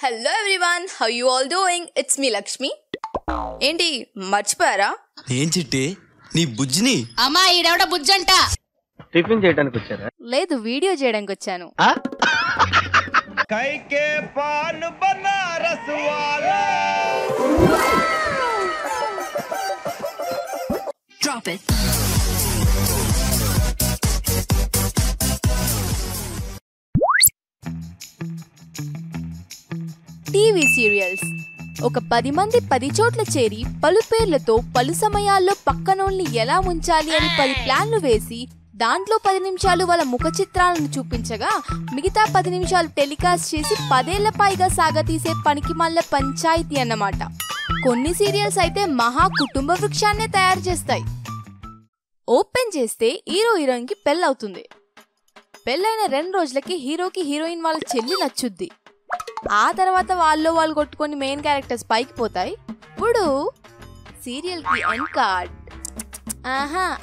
Hello everyone, how you all doing? It's me Lakshmi. ఏంటి మర్చిపోయారా? ఏం చిట్టి నీ బుజ్జిని? అమ్మా ఈడెవడ బుజ్జంట. టిఫిన్ చేయడానికి వచ్చారా? లేదు, వీడియో చేయడానికి వచ్చాను. కైకే పాన్ బనారస్ వాలా డ్రాప్ ఇట్. TV serials. ఒక 10 మంది 10 చోట్ల చేరి పలు పేర్లతో పలు సమయాల్లో పక్కనోళ్ళని ఎలా ముంచాలి అని 10 ప్లాన్లు వేసి దాంట్లో 10 నిమిషాలు వాళ్ళ ముఖ చిత్రాలను చూపించగా మిగతా 10 నిమిషాలు టెలికాస్ట్ చేసి 10 ఏళ్ల పైగా సాగతీసే పనికి మళ్ళ పంచాయతీ అన్నమాట. కొన్ని సీరియల్స్ అయితే మహా కుటుంబ వృక్షాన్నే తయారు చేస్తాయి. ఓపెన్ చేస్తే హీరో హీరోయిన్ కి పెళ్ళవుతుంది. పెళ్ళైన 2 రోజులకి హీరోకి హీరోయిన్ వాళ్ళ చెల్లి నచ్చుద్ది. ఆ తర్వాత వాళ్ళు కొట్టుకొని మెయిన్ క్యారెక్టర్స్ పైకి పోతాయి. ఇప్పుడు సీరియల్ కి ఎండ్ కార్డ్.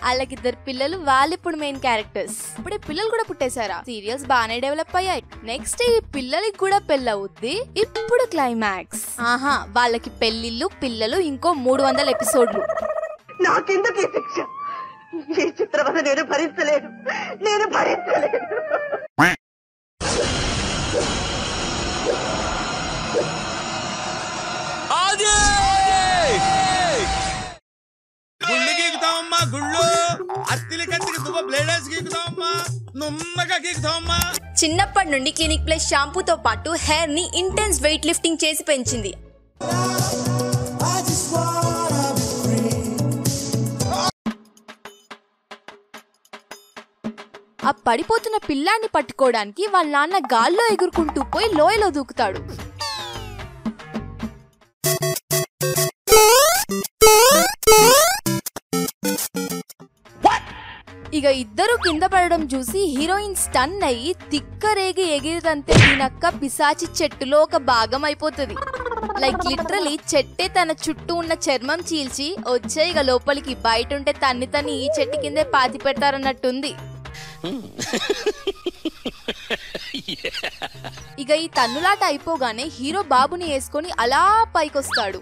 వాళ్ళకిద్దరు పిల్లలు, వాళ్ళు ఇప్పుడు మెయిన్ క్యారెక్టర్స్. ఇప్పుడే పిల్లలు కూడా పుట్టేశారా? సీరియల్స్ బాగానే డెవలప్ అయ్యాయి. నెక్స్ట్ ఈ పిల్లలకి కూడా పెళ్ళవుద్ది. ఇప్పుడు క్లైమాక్స్. వాళ్ళకి పెళ్లిళ్ళు, పిల్లలు, ఇంకో 300 ఎపిసోడ్లు. నాకెందుకు ఈ శిక్ష? ఈ చిత్రవద నేను భరించలేను. గుళ్ళు గీకుతావమ్మా, గుళ్ళు అత్తిలి కత్తికి దువ్వ బ్లేడర్స్ గీకుతావమ్మా, నుమ్మగా గీకుతావమ్మా. చిన్నప్పటి నుండి క్లినిక్ ప్లస్ షాంపూతో పాటు హెయిర్ ని ఇంటెన్స్ వెయిట్ లిఫ్టింగ్ చేసి పెంచింది. ఆ పడిపోతున్న పిల్లాన్ని పట్టుకోవడానికి వాళ్ళ నాన్న గాల్లో ఎగురుకుంటూ పోయి లోయలో దూకుతాడు. ఇక ఇద్దరు కింద పడడం చూసి హీరోయిన్ స్టన్ అయ్యి తిక్కరేగి ఎగిరిదంతే దీనక్క పిశాచి చెట్టులో ఒక భాగం అయిపోతుంది. లైక్ లిటరలీ చెట్టే తన చుట్టూ ఉన్న చర్మం చీల్చి వచ్చే ఇక లోపలికి, బయట ఉంటే తన్ని ఈ చెట్టు కిందే పాతి పెడతారన్నట్టుంది. ఇక ఈ తన్నులాట అయిపోగానే హీరో బాబుని వేసుకొని అలా పైకొస్తాడు.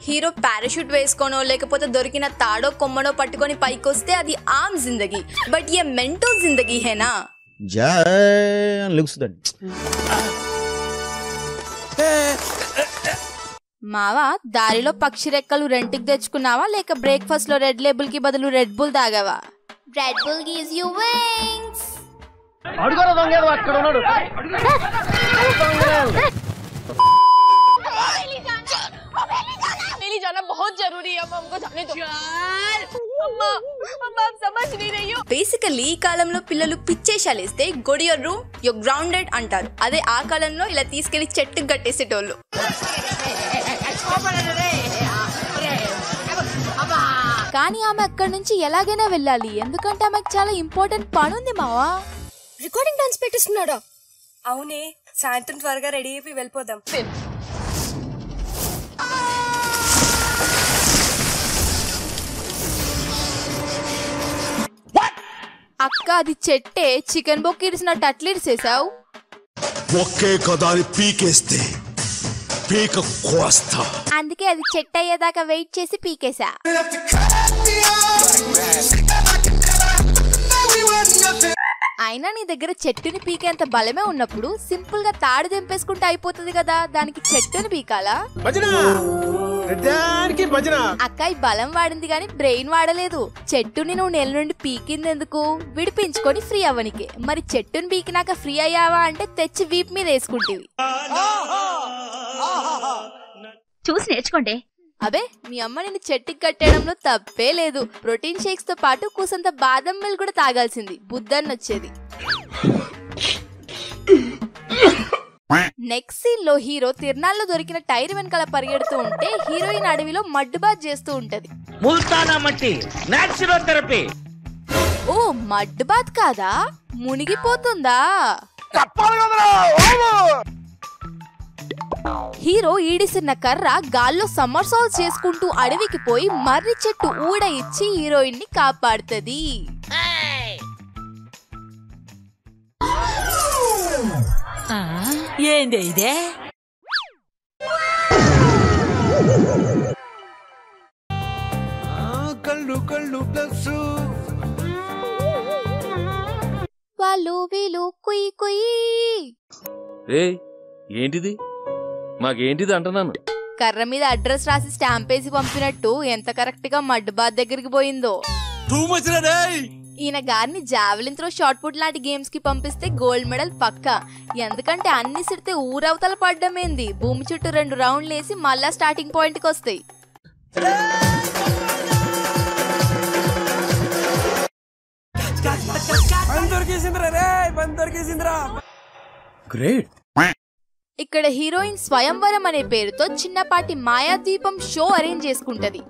హీరో పారాషూట్ వేసుకోనో లేకపోతే దొరికిన తాడో కొమ్మనో పట్టుకొని పైకొస్తే అది ఆమ్ జిందగీ. బట్ ఏ మెంటో జిందగీ హేనా. మావా, దారిలో పక్షి రెక్కలు రెంట్కి తెచ్చుకున్నావా లేక బ్రేక్ఫాస్ట్ లో రెడ్ లేబుల్ కి బదులు రెడ్ బుల్ తాగావా? Red bull gives you wings. అడుగురా దొంగేదో అక్కడ ఉన్నాడు. బేసికల్లీ ఈ కాలంలో పిల్లలు పిచ్చేషాలేస్తే go to your room, your grounded అంటారు. అదే ఆ కాలంలో ఇలా తీసుకెళ్లి చెట్టుకు కట్టేసేటోళ్ళు. కానీ ఆమె అక్కడి నుంచి ఎలాగైనా వెళ్ళాలి, ఎందుకంటే ఆమెకు చాలా ఇంపార్టెంట్ పని ఉంది. మావా రికార్డింగ్ డాన్స్ పెట్టిస్తున్నాడా? అవునే, సాయంత్రం త్వరగా రెడీ అయిపోయి వెళ్ళిపోదాం. అక్క, అది చెట్టే. చికెన్ బొక్క ఇరిసినట్టు అట్లా ఇరిసేసావు. ఒకే కదా అని పీకేస్తే పీక కోస్తా. అందుకే అది చెట్టు అయ్యేదాకా వెయిట్ చేసి పీకేసా. అయినా నీ దగ్గర చెట్టుని పీకేంత బలమే ఉన్నప్పుడు సింపుల్ గా తాడు తెంపేసుకుంటే అయిపోతుంది కదా, దానికి చెట్టుని పీకాలా? అక్క, ఈ బలం వాడింది గాని బ్రెయిన్ వాడలేదు. చెట్టుని నువ్వు నెల నుండి పీకింది ఎందుకు? విడిపించుకొని ఫ్రీ అవ్వనికే. మరి చెట్టుని పీకినాక ఫ్రీ అయ్యావా అంటే తెచ్చి వీప్ మీద వేసుకుంటేవి. చూసి నేర్చుకోండి. అబే, మీ అమ్మ నిన్ను చెట్టుకి కట్టడంలో తప్పే లేదు. ప్రోటీన్ షేక్స్ తో పాటు కూసంత బాదం మిల్క్ కూడా తాగాల్సింది, బుద్ధన్న వచ్చేది. నెక్స్ట్ సీన్ లో హీరో తిరునాళ్ళలో దొరికిన టైర్ వెనకాల పరిగెడుతూ ఉంటే హీరోయిన్ అడవిలో మడ్డు బాత్ చేస్తూ ఉంటది. ఓ, మడ్డు బాత్ కాదా, మునిగిపోతుందా? హీరో ఈడిసిన కర్ర గాల్లో సమ్మర్ సాల్స్ చేసుకుంటూ అడవికి పోయి మర్రి చెట్టు ఊడ ఇచ్చి హీరోయిన్ ని కాపాడుతుంది. ఏంది ఇదే? కళ్ళు కళ్ళు ప్లస్ వాళ్ళు వీళ్ళు కుయ్ కుయ్. ఏంటిది మాకేంటిది అంటున్నాను. కర్ర మీద అడ్రస్ రాసి స్టాంప్ వేసి పంపినట్టు ఎంత కరెక్ట్ గా మడ్ బాత్ దగ్గరికి పోయిందో. ఈయన గారిని జావెలిన్ త్రో, షార్ట్ పుట్ లాంటి గేమ్స్ కి పంపిస్తే గోల్డ్ మెడల్ పక్కా. ఎందుకంటే అన్ని సిడితే ఊరవతల పడ్డమేంది, భూమి చుట్టూ 2 రౌండ్లు వేసి మళ్ళా స్టార్టింగ్ పాయింట్ కి వస్తాయి. గ్రేట్. ఇక్కడ హీరోయిన్ స్వయంవరం అనే పేరుతో చిన్నపాటి మాయాద్వీపం షో అరేంజ్ చేసుకుంటది.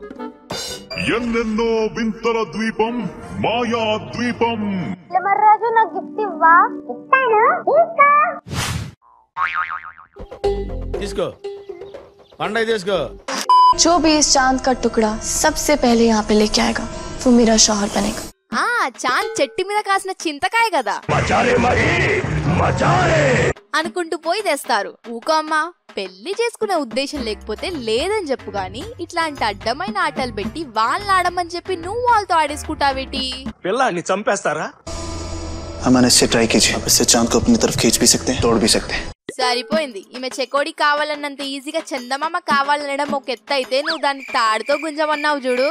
ఎన్నెన్నో వింతల ద్వీపం, మాయా ద్వీపం. తీసుకో పండగ తీసుకో. जो भी इस चांद का टुकड़ा सबसे पहले यहाँ पे लेके आएगा वो मेरा शौहर बनेगा. చాంద్ చెట్టు మీద కాసిన చింతకాయ కదా అనుకుంటూ పోయి తెస్తారు. ఊకో అమ్మా, పెళ్లి చేసుకునే ఉద్దేశం లేకపోతే లేదని చెప్పు గాని ఇట్లాంటి అడ్డమైన ఆటలు పెట్టి వాళ్ళని ఆడమని చెప్పి నువ్వు వాళ్ళతో ఆడేసుకుంటావేటి? పిల్లాన్ని చంపేస్తారా? ट्राई कीजिए, इससे चांद को अपनी तरफ खींच भी सकते हैं, तोड़ भी सकते हैं. సరిపోయింది. ఈమె చెకోడి కావాలన్నంత ఈజీగా చందమామ కావాలనడం ఒక ఎత్తు అయితే నువ్వు దాన్ని తాడుతో గుంజమన్నావు చూడు.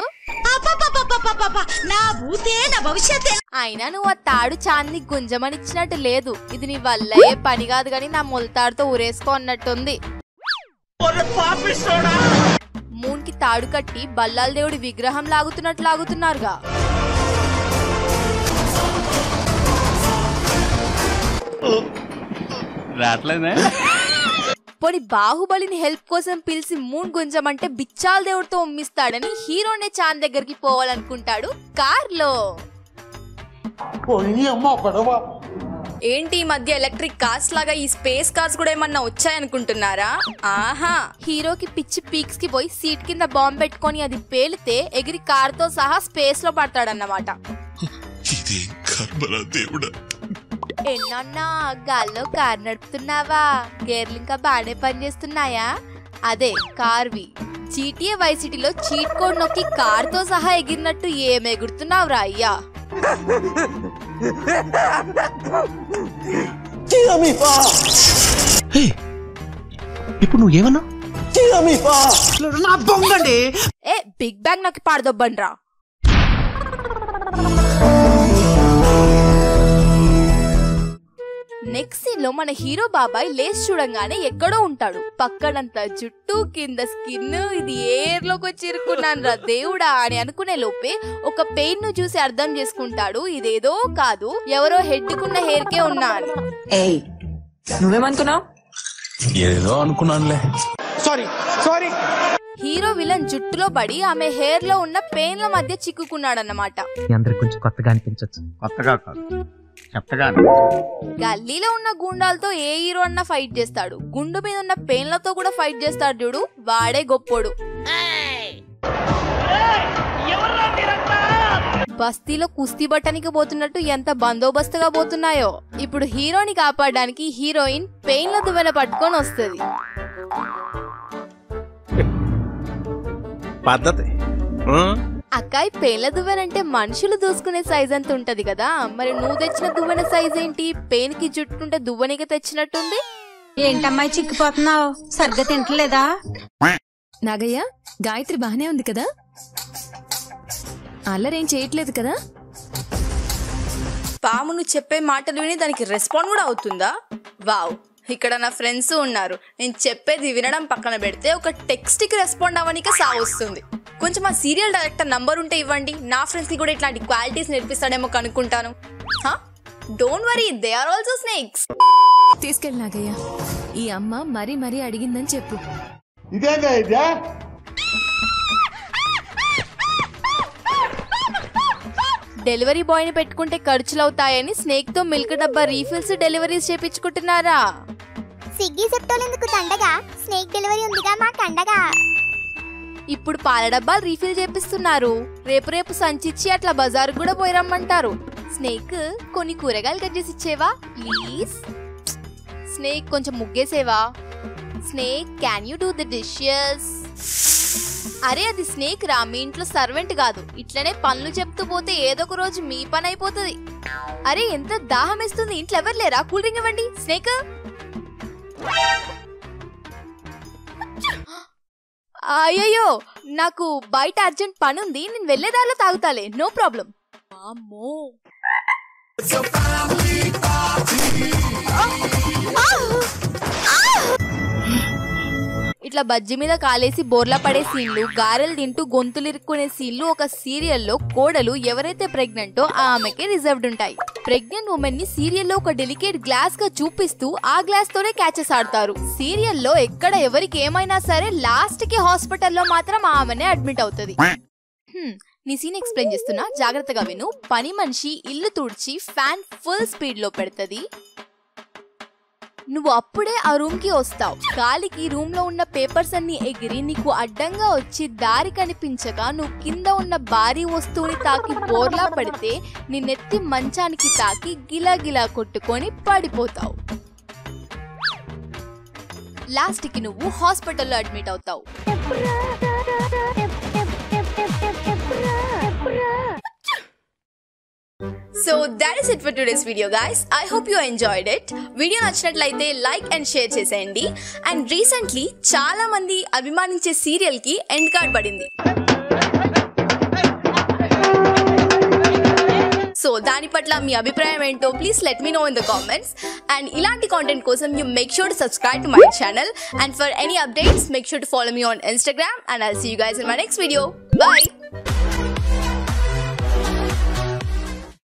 అయినా నువ్వు ఆ తాడు చాందిని గుంజమని ఇచ్చినట్టు లేదు. ఇది నీ వల్ల ఏ పని కాదు గాని నా మొలతాడుతో ఊరేసుకో అన్నట్టుంది. మూన్కి తాడు కట్టి బల్లాల దేవుడి విగ్రహం లాగుతున్నట్టు లాగుతున్నారుగా. పోనీ బాహుబలిని హెల్ప్ కోసం పిలిచి మూన్ గుంజమంటే బిచ్చాల దేవుడితో ఉమ్మిస్తాడని హీరోనే చాంద్ దగ్గరికి పోవాలనుకుంటాడు కార్లో. ఏంటి ఈ మధ్య ఎలక్ట్రిక్ కార్స్ లాగా ఈ స్పేస్ కార్స్ కూడా ఏమన్నా వచ్చాయనుకుంటున్నారా? ఆహా, హీరోకి పిచ్చి పీక్స్ కి పోయి సీట్ కింద బాంబు పెట్టుకొని అది పేలితే ఎగిరి కార్ తో సహా స్పేస్ లో పడతాడన్నమాట. ఎన్నన్నా గాల్లో కార్ నడుపుతున్నావా? గేర్లు ఇంకా బాగానే పనిచేస్తున్నాయా? అదే కార్వి. GTA Vice Cityలో చీట్ కోడ్ నొక్కి కార్ తో సహా ఎగిరినట్టు ఏం ఎగురుతున్నావురా అయ్యా? ఇప్పుడు నువ్వేమన్నా బిగ్ బ్యాంగ్ నొక్కి పాడదొబ్బండ్రా. నెక్స్ట్ సీన్ లో మన హీరో బాబాయ్ లేస్ చూడంగానే ఎక్కడో ఉంటాడు. పక్కనంతా జుట్టు, కింద స్కిన్, ఇది ఎయిర్ లోకి వచ్చి ఇరుక్కున్నాను రా దేవుడా అని అనుకునే లోపే ఒక పెయిన్ ను చూసి అర్థం చేసుకుంటాడు ఇదేదో కాదు, ఎవరో హెడ్ కున్న హెయిర్ కే ఉన్నా అని. నువ్వేమనుకున్నావు? ఏదో అనుకున్నానులే. సారీ. హీరో విలన్ జుట్టులో పడి ఆమె హెయిర్ లో ఉన్న పెయిన్ల మధ్య చిక్కుకున్నాడన్నమాట. అందరికి కొంచెం కొత్తగా అనిపించచ్చు. కొత్తగా కాదు, గల్లీలో ఉన్న గుండాలతో ఏ హీరో అన్నా ఫైట్ చేస్తాడు. గుండు మీద ఉన్న పెయిన్లతో కూడా ఫైట్ చేస్తాడు చూడు, వాడే గొప్పోడు. బస్తీలో కుస్తీ బట్టనికి పోతున్నట్టు ఎంత బందోబస్తుగా పోతున్నాయో. ఇప్పుడు హీరోని కాపాడడానికి హీరోయిన్ పెయిన్ల దువ్వెన పట్టుకొని వస్తుంది. అక్కాయ్, పెయిన్ల దువ్వెనంటే మనుషులు దూసుకునే సైజ్ అంత ఉంటది కదా, మరి నువ్వు తెచ్చిన దువ్వెన సైజ్ ఏంటి? పెయిన్ కి జుట్టుంటే దువ్వెనిగా తెచ్చినట్టుంది. ఏంటమ్మాయి చిక్కిపోతున్నావు? సరిగ్గా తింటలేదా? నాగయ్య, గాయత్రి బానే ఉంది కదా? అల్లరేం చేయట్లేదు కదా? పామును చెప్పే మాటలు విని దానికి రెస్పాండ్ కూడా అవుతుందా? వావ్, ఇక్కడ నా ఫ్రెండ్స్ ఉన్నారు. నేను చెప్పేది వినడం పక్కన పెడితే ఒక టెక్స్ట్ కి రెస్పాండ్ అవ్వనిక సావొస్తుంది. కొంచెం ఆ సీరియల్ డైరెక్టర్ నంబర్ ఉంటే ఇవ్వండి, నా ఫ్రెండ్స్ కి కూడా ఇట్లాంటి క్వాలిటీస్ నేర్పిస్తాడేమో కనుక్కుంటాను. Don't worry, they are also snakes. తీసుకెళ్ళి నాగయ్య, ఈ అమ్మ మరీ అడిగిందని చెప్పు. డెలివరీ బాయ్ ని పెట్టుకుంటే ఖర్చులు అవుతాయని స్నేక్ తో మిల్క్ డబ్బా రీఫిల్స్ డెలివరీస్ చేపించుకుంటున్నారా? స్విగ్గీ సెప్టోలెందుకు తండగా, స్నేక్ డెలివరీ ఉందిగా మా కండగా. ఇప్పుడు పాల డబ్బాలు రీఫిల్ చేపిస్తున్నారు. రేపు సంచిచ్చి అట్లా బజార్ కూడా పోయి రమ్మంటారు. స్నేక్, కొన్ని కూరగాయలు కట్ చేసి ఇచ్చేవా ప్లీజ్? స్నేక్, కొంచెం ముగ్గేసేవా? Snake can you do the dishes? అరే అది స్నేక్ రా, మీ ఇంట్లో సర్వెంట్ కాదు. ఇట్లనే పనులు చెప్తూ పోతే ఏదో ఒక రోజు మీ పని అయిపోతుంది. అరే ఎంత దాహం వేస్తుంది, ఇంట్లో ఎవరు లేరా? కూల్ డ్రింక్ ఇవ్వండి. స్నేక్ అయ్యయ్యో, నాకు బయట అర్జెంట్ పని ఉంది, నేను వెళ్లేదారిలో తాగుతాలే, నో ప్రాబ్లం. అమ్మో ఇట్లా బజ్జి మీద కాలేసి బోర్లా పడే సీన్లు, గారెలు తింటూ గొంతులిరుక్కునే సీన్లు ఒక సీరియల్లో కోడలు ఎవరైతే ప్రెగ్నెంటో ఆమెకే రిజర్వ్డ్ ఉంటాయి. ప్రెగ్నెంట్ ఉమెన్ ని సీరియల్లో ఒక డెలికేట్ గ్లాస్ గా చూపిస్తూ ఆ గ్లాస్ తోనే క్యాచెస్ ఆడతారు. సీరియల్లో ఎక్కడ ఎవరికి ఏమైనా సరే లాస్ట్ కి హాస్పిటల్లో మాత్రం ఆమెనే అడ్మిట్ అవుతుంది. నీ సీన్ ఎక్స్ప్లెయిన్ చేస్తున్నా, జాగ్రత్తగా విను. పని మనిషి ఇల్లు తుడిచి ఫ్యాన్ ఫుల్ స్పీడ్ లో పెడుతుంది. నువ్వు అప్పుడే ఆ రూమ్ కి వస్తావు. గాలికి రూమ్ లో ఉన్న పేపర్స్ అన్ని ఎగిరి నీకు అడ్డంగా వచ్చి దారి కనిపించక నువ్వు కింద ఉన్న భారీ వస్తువుని తాకి బోర్లా పడితే నీ నెత్తి మంచానికి తాకి గిలా గిలా కొట్టుకొని పడిపోతావు. లాస్ట్ కి నువ్వు హాస్పిటల్లో అడ్మిట్ అవుతావు. So that is it for today's video guys. I hope you enjoyed it. Video నచ్చినట్లయితే లైక్ అండ్ షేర్ చేసేయండి. అండ్ రీసెంట్లీ చాలా మంది అభిమానించే సీరియల్ కి ఎండ్ కార్డ్ పడింది. సో దాని పట్ల మీ అభిప్రాయం ఏంటో please let me know in the comments. And ఇలాంటి కాంటెంట్ కోసం you make sure to subscribe to my channel. And for any updates make sure to follow me on Instagram and I'll see you guys in my next video. Bye.